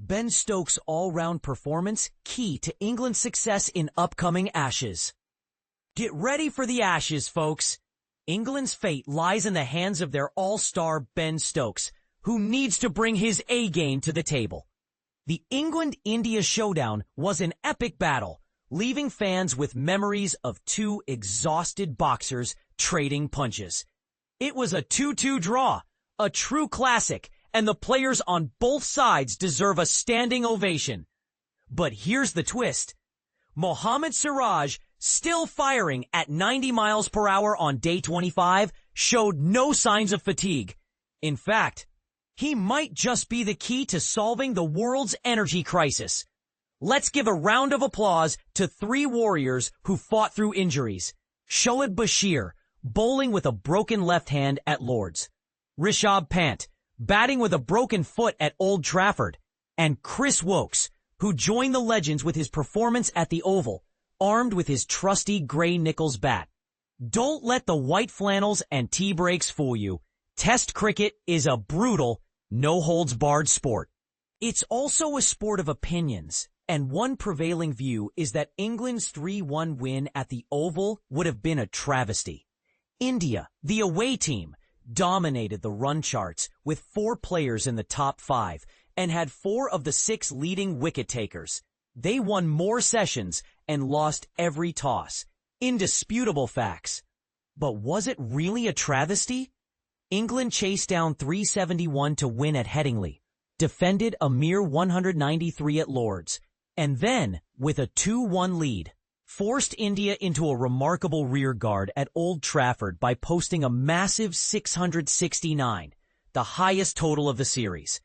Ben Stokes' all-round performance key to England's success in upcoming Ashes. Get ready for the Ashes, folks. England's fate lies in the hands of their all-star Ben Stokes, who needs to bring his A-game to the table. The England-India showdown was an epic battle, leaving fans with memories of two exhausted boxers trading punches. It was a 2-2 draw, a true classic, and the players on both sides deserve a standing ovation. But here's the twist. Mohammad Siraj, still firing at 90 miles per hour on day 25, showed no signs of fatigue. In fact, he might just be the key to solving the world's energy crisis. Let's give a round of applause to three warriors who fought through injuries. Shoaib Bashir, bowling with a broken left hand at Lord's. Rishabh Pant, batting with a broken foot at Old Trafford. And Chris Woakes, who joined the legends with his performance at the Oval, armed with his trusty Gray Nichols bat. Don't let the white flannels and tea breaks fool you. Test cricket is a brutal, no-holds-barred sport. It's also a sport of opinions, and one prevailing view is that England's 3-1 win at the Oval would have been a travesty. India, the away team, dominated the run charts with 4 players in the top 5 and had 4 of the 6 leading wicket takers. They won more sessions and lost every toss. Indisputable facts. But was it really a travesty? England chased down 371 to win at Headingley, defended a mere 193 at Lord's, and then, with a 2-1 lead, forced India into a remarkable rearguard at Old Trafford by posting a massive 669, the highest total of the series.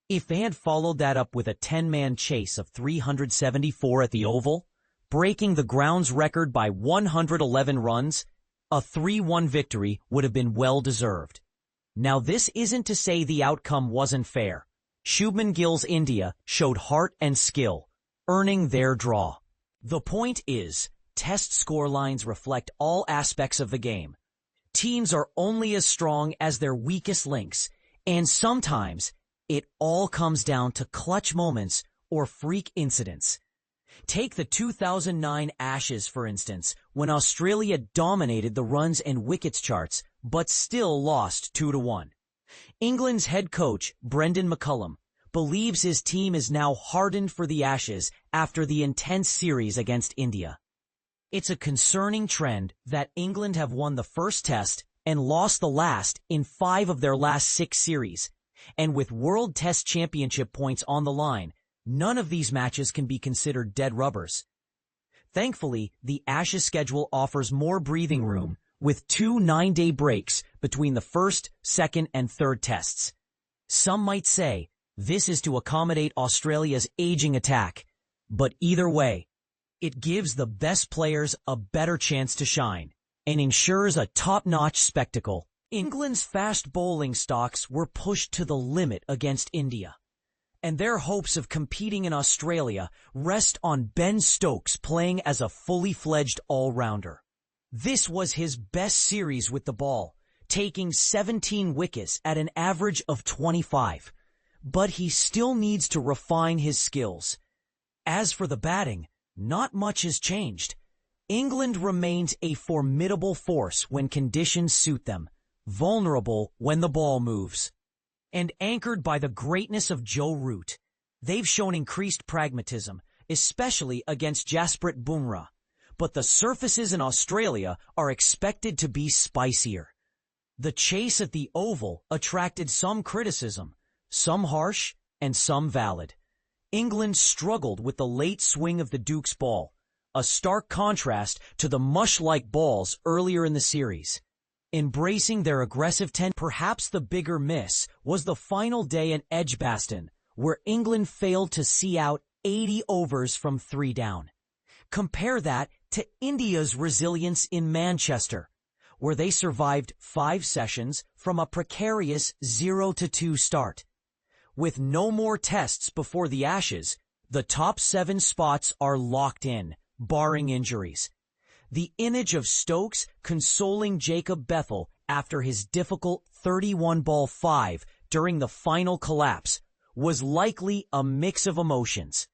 If they had followed that up with a 10-man chase of 374 at the Oval, breaking the ground's record by 111 runs, a 3-1 victory would have been well-deserved. Now, this isn't to say the outcome wasn't fair. Shubman Gill's India showed heart and skill, earning their draw. The point is, test scorelines reflect all aspects of the game. Teams are only as strong as their weakest links, and sometimes it all comes down to clutch moments or freak incidents. Take the 2009 Ashes, for instance, when Australia dominated the runs and wickets charts, but still lost 2-1. England's head coach, Brendon McCullum, believes his team is now hardened for the Ashes after the intense series against India. It's a concerning trend that England have won the first test and lost the last in 5 of their last 6 series. And with World Test Championship points on the line, none of these matches can be considered dead rubbers. Thankfully, the Ashes schedule offers more breathing room, with 2 9-day breaks between the first, second, and third tests. Some might say this is to accommodate Australia's aging attack, but either way, it gives the best players a better chance to shine and ensures a top-notch spectacle. England's fast bowling stocks were pushed to the limit against India, and their hopes of competing in Australia rest on Ben Stokes playing as a fully fledged all-rounder. This was his best series with the ball, taking 17 wickets at an average of 25. But he still needs to refine his skills. As for the batting, not much has changed. England remains a formidable force when conditions suit them, vulnerable when the ball moves. And anchored by the greatness of Joe Root, they've shown increased pragmatism, especially against Jasprit Bumrah. But the surfaces in Australia are expected to be spicier. The chase at the Oval attracted some criticism, some harsh and some valid. England struggled with the late swing of the Duke's ball, a stark contrast to the mush-like balls earlier in the series. Embracing their aggressive perhaps the bigger miss was the final day in Edgbaston, where England failed to see out 80 overs from 3 down. Compare that to India's resilience in Manchester, where they survived 5 sessions from a precarious 0-2 start. With no more tests before the Ashes, the top 7 spots are locked in, barring injuries. The image of Stokes consoling Jacob Bethel after his difficult 31-ball 5 during the final collapse was likely a mix of emotions,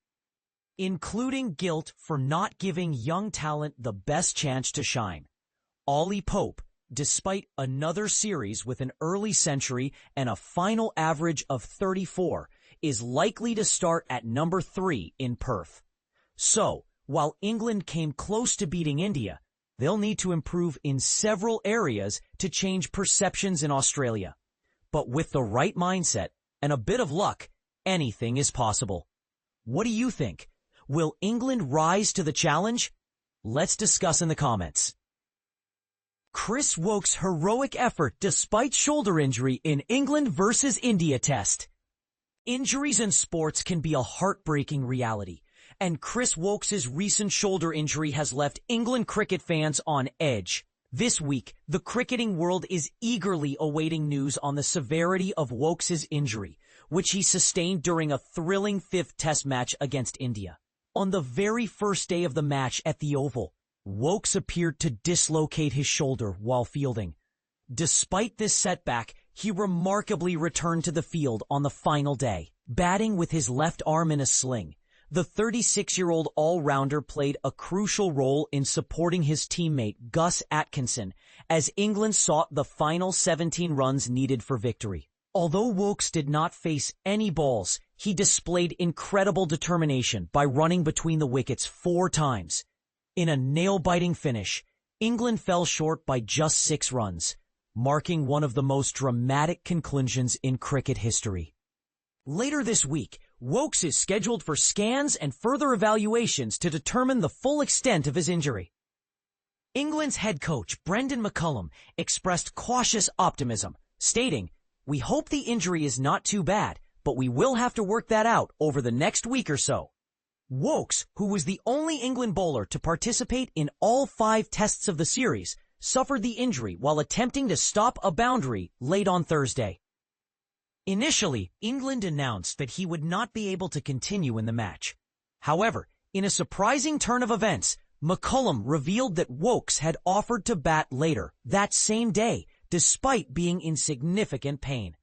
including guilt for not giving young talent the best chance to shine. Ollie Pope, despite another series with an early century and a final average of 34, is likely to start at number 3 in Perth. So, while England came close to beating India, they'll need to improve in several areas to change perceptions in Australia. But with the right mindset and a bit of luck, anything is possible. What do you think? Will England rise to the challenge? Let's discuss in the comments. Chris Woakes' heroic effort despite shoulder injury in England versus India test. Injuries in sports can be a heartbreaking reality, and Chris Woakes' recent shoulder injury has left England cricket fans on edge. This week, the cricketing world is eagerly awaiting news on the severity of Woakes' injury, which he sustained during a thrilling 5th Test match against India. On the very first day of the match at the Oval, Woakes appeared to dislocate his shoulder while fielding. Despite this setback, he remarkably returned to the field on the final day, batting with his left arm in a sling. The 36-year-old all-rounder played a crucial role in supporting his teammate Gus Atkinson as England sought the final 17 runs needed for victory. Although Woakes did not face any balls, he displayed incredible determination by running between the wickets 4 times. In a nail-biting finish, England fell short by just 6 runs, marking one of the most dramatic conclusions in cricket history. Later this week, Woakes is scheduled for scans and further evaluations to determine the full extent of his injury. England's head coach, Brendon McCullum, expressed cautious optimism, stating, "We hope the injury is not too bad, but we will have to work that out over the next week or so." Woakes, who was the only England bowler to participate in all 5 tests of the series, suffered the injury while attempting to stop a boundary late on Thursday. Initially, England announced that he would not be able to continue in the match. However, in a surprising turn of events, McCullum revealed that Woakes had offered to bat later that same day, despite being in significant pain.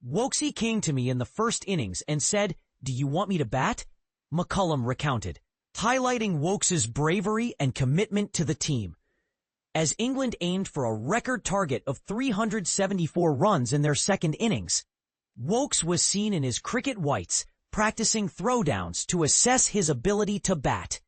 "Woakesy came to me in the first innings and said, 'Do you want me to bat?'" McCullum recounted, highlighting Woakes' bravery and commitment to the team. As England aimed for a record target of 374 runs in their second innings, Woakes was seen in his cricket whites, practicing throwdowns to assess his ability to bat.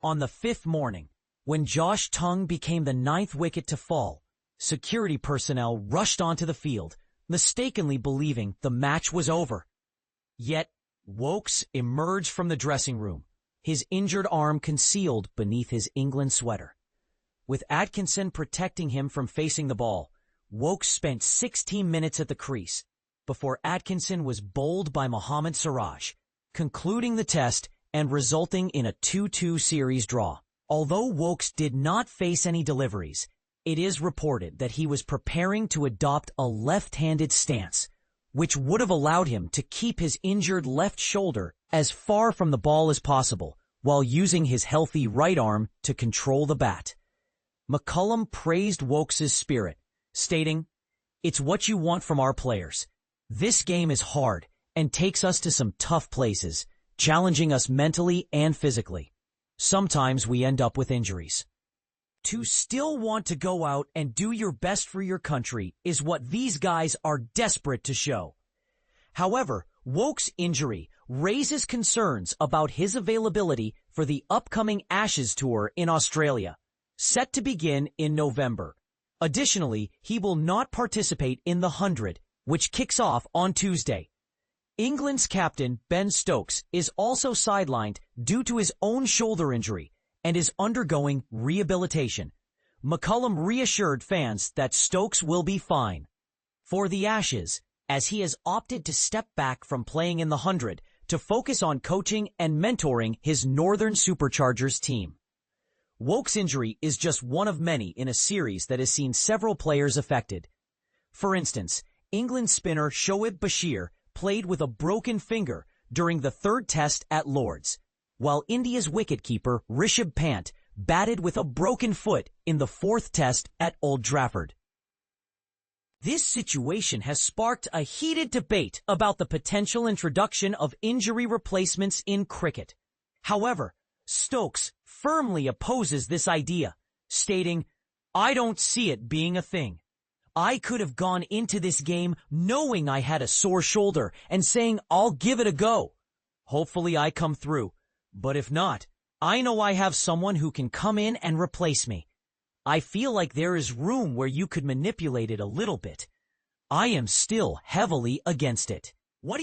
On the 5th morning, when Josh Tongue became the 9th wicket to fall, security personnel rushed onto the field, mistakenly believing the match was over. Yet, Woakes emerged from the dressing room, his injured arm concealed beneath his England sweater. With Atkinson protecting him from facing the ball, Woakes spent 16 minutes at the crease before Atkinson was bowled by Mohammad Siraj, concluding the test and resulting in a 2-2 series draw. Although Woakes did not face any deliveries, it is reported that he was preparing to adopt a left-handed stance, which would have allowed him to keep his injured left shoulder as far from the ball as possible, while using his healthy right arm to control the bat. McCullum praised Woakes' spirit, stating, "It's what you want from our players. This game is hard and takes us to some tough places, challenging us mentally and physically. Sometimes we end up with injuries. To still want to go out and do your best for your country is what these guys are desperate to show." However, Woakes' injury raises concerns about his availability for the upcoming Ashes tour in Australia, set to begin in November. Additionally, he will not participate in the 100, which kicks off on Tuesday. England's captain, Ben Stokes, is also sidelined due to his own shoulder injury and is undergoing rehabilitation. McCullum reassured fans that Stokes will be fine for the Ashes, as he has opted to step back from playing in the 100 to focus on coaching and mentoring his Northern Superchargers team. Woakes' injury is just one of many in a series that has seen several players affected. For instance, England spinner Shoaib Bashir played with a broken finger during the 3rd Test at Lord's, while India's wicketkeeper Rishabh Pant batted with a broken foot in the 4th Test at Old Trafford. This situation has sparked a heated debate about the potential introduction of injury replacements in cricket. However, Stokes firmly opposes this idea, stating, "I don't see it being a thing. I could have gone into this game knowing I had a sore shoulder and saying I'll give it a go. Hopefully I come through, but if not, I know I have someone who can come in and replace me. I feel like there is room where you could manipulate it a little bit. I am still heavily against it." What do you